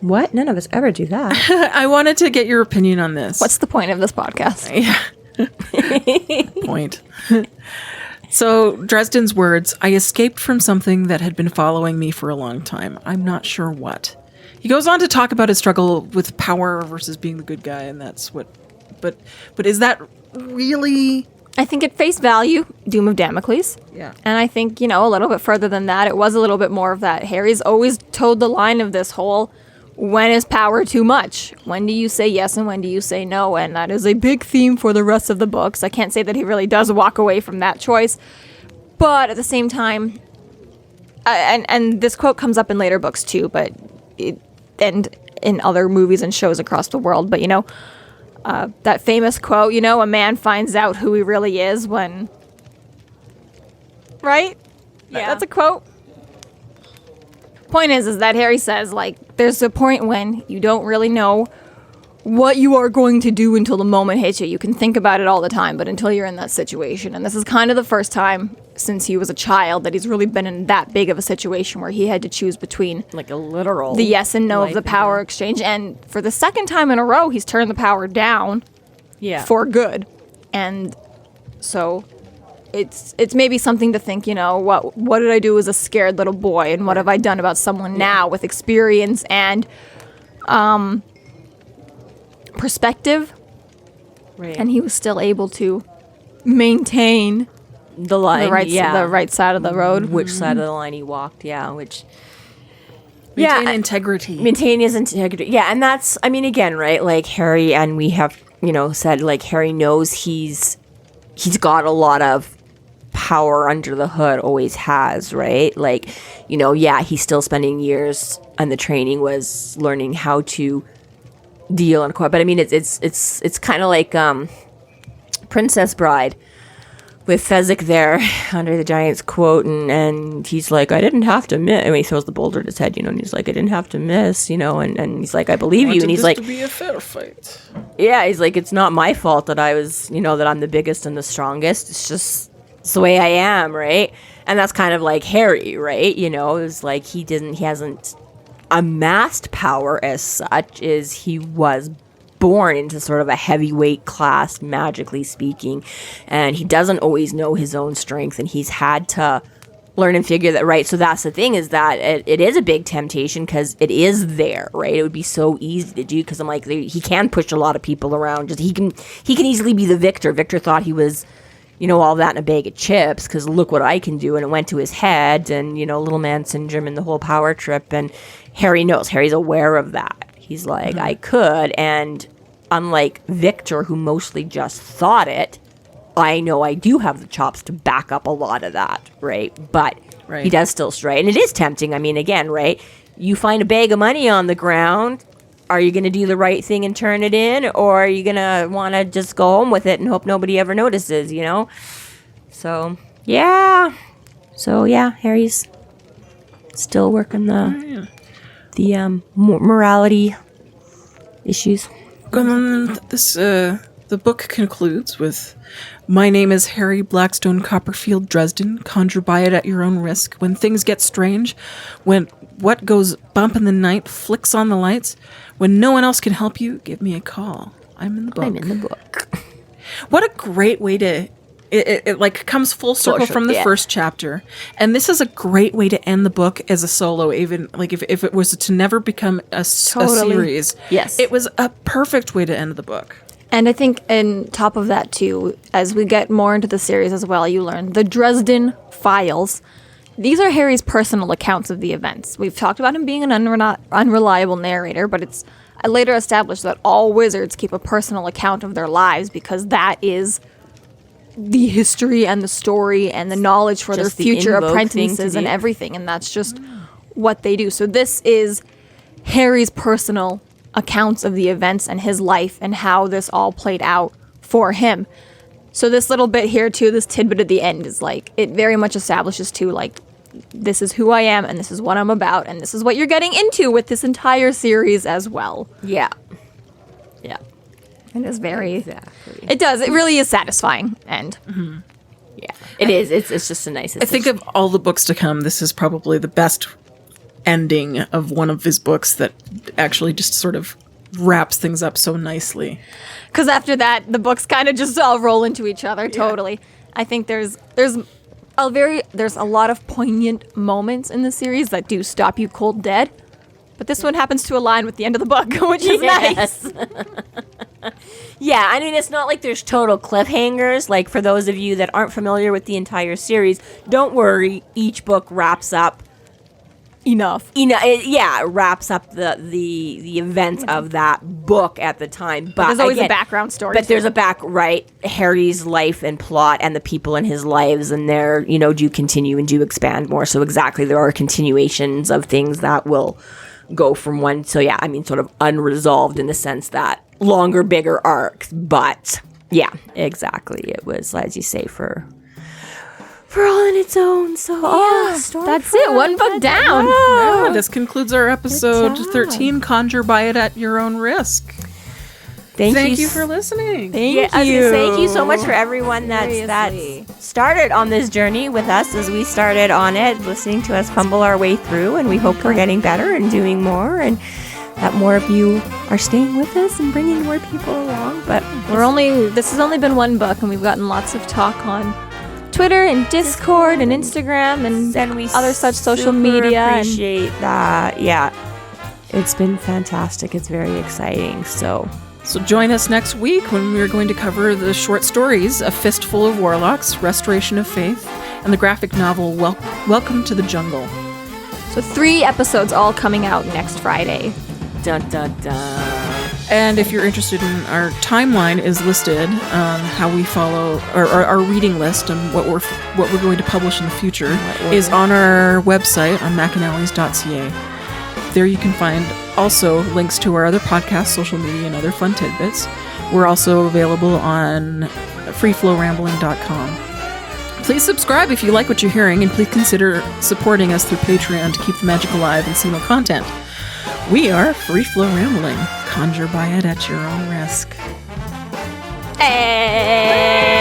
What? None of us ever do that. I wanted to get your opinion on this. What's the point of this podcast? Point? So, Dresden's words, I escaped from something that had been following me for a long time. I'm not sure what. He goes on to talk about his struggle with power versus being the good guy, and that's what... But is that really... I think at face value, Doom of Damocles. Yeah. And I think, a little bit further than that, it was a little bit more of that. Harry's always towed the line of this whole, when is power too much? When do you say yes and when do you say no? And that is a big theme for the rest of the books. I can't say that he really does walk away from that choice. But at the same time, and this quote comes up in later books too, and in other movies and shows across the world, but that famous quote, a man finds out who he really is when... Right? Yeah. That's a quote. Point is that Harry says, there's a point when you don't really know what you are going to do until the moment hits you. You can think about it all the time, but until you're in that situation. And this is kind of the first time since he was a child that he's really been in that big of a situation where he had to choose between Like a literal the yes and no of life the and power death. exchange. And for the second time in a row, he's turned the power down Yeah. for good. And so it's maybe something to think, what did I do as a scared little boy, and what have I done about someone now with experience and perspective? Right. And he was still able to maintain the line, the right side of the road. Which side of the line he walked, which... Maintain Yeah, integrity. Maintain his integrity. Yeah, and that's, I mean, again, right, like Harry, and we have, said, like, Harry knows he's got a lot of power under the hood, always has, right? Like, he's still spending years, and the training was learning how to deal and but I mean, it's kind of like Princess Bride with Fezzik there under the giant's quote, and he's like, I didn't have to miss. I mean, he throws the boulder at his head, and he's like, I didn't have to miss, and he's like, I believe you, and he's like, to be a fair fight. yeah, he's like, it's not my fault that I was, that I'm the biggest and the strongest. It's just it's the way I am, right? And that's kind of like Harry, right? It's like he hasn't amassed power as such, is he was born into sort of a heavyweight class, magically speaking, and he doesn't always know his own strength, and he's had to learn and figure that, right? So that's the thing, is that it is a big temptation because it is there, right? It would be so easy to do because I'm like, he can push a lot of people around. Just he can easily be the victor. Victor thought he was, all that in a bag of chips because look what I can do, and it went to his head, and little man syndrome and the whole power trip. And Harry knows. Harry's aware of that. He's like, I could, and unlike Victor, who mostly just thought it, I know I do have the chops to back up a lot of that, right? But he does still stray. And it is tempting. I mean, again, right? You find a bag of money on the ground. Are you going to do the right thing and turn it in? Or are you going to want to just go home with it and hope nobody ever notices, So, yeah. Harry's still working the morality issues. The book concludes with, my name is Harry Blackstone Copperfield Dresden. Conjure by it at your own risk. When things get strange, when what goes bump in the night flicks on the lights, when no one else can help you, give me a call. I'm in the book. What a great way to... It like comes full circle from the first chapter, and this is a great way to end the book as a solo. Even like if it was to never become a series, yes, it was a perfect way to end the book. And I think on top of that too, as we get more into the series as well, you learn the Dresden Files. These are Harry's personal accounts of the events. We've talked about him being an unreliable narrator, but it's later established that all wizards keep a personal account of their lives because that is the history and the story and the knowledge for just their future the apprentices and everything, and that's just what they do. So this is Harry's personal accounts of the events and his life and how this all played out for him. So this little bit here too, this tidbit at the end is like, it very much establishes too, like, this is who I am and this is what I'm about and this is what you're getting into with this entire series as well. Yeah. It is very... Exactly. It does. It really is satisfying. And... Mm-hmm. Yeah. It is. It's just a nice... I think of all the books to come, this is probably the best ending of one of his books that actually just sort of wraps things up so nicely. Because after that, the books kind of just all roll into each other, totally. I think there's a lot of poignant moments in the series that do stop you cold dead. But this one happens to align with the end of the book, which is nice. Yeah, I mean, it's not like there's total cliffhangers. Like, for those of you that aren't familiar with the entire series, don't worry. Each book wraps up enough. Wraps up the events of that book at the time. But there's always a background story. But there's Harry's life and plot and the people in his lives, and they're, do continue and do expand more. So exactly, there are continuations of things that will go from one. So yeah, I mean, sort of unresolved in the sense that longer, bigger arcs. But yeah, exactly. It was, as you say, for all on its own. So that's it. One book down. Yeah, this concludes our episode 13, Conjure by it at your own risk. Thank you for listening. Thank Yeah, I was you. gonna say thank you so much for everyone that Seriously. started on this journey with us as we started on it, listening to us fumble our way through, and we hope we're getting better and doing more, and that more of you are staying with us and bringing more people along. But This has only been one book, and we've gotten lots of talk on Twitter and Discord and Instagram and we other such social super media. And Appreciate that. Yeah, it's been fantastic. It's very exciting. So join us next week when we're going to cover the short stories A Fistful of Warlocks, Restoration of Faith, and the graphic novel Welcome to the Jungle. so 3 episodes all coming out next Friday. dun dun dun. And if you're interested in our timeline is listed, how we follow our reading list and what we're going to publish in the future is on our website on McAnally's.ca. There you can find also links to our other podcasts, social media, and other fun tidbits. We're also available on freeflowrambling.com. Please subscribe if you like what you're hearing, and please consider supporting us through Patreon to keep the magic alive and see more content. We are Free Flow Rambling. Conjure by it at your own risk. Hey!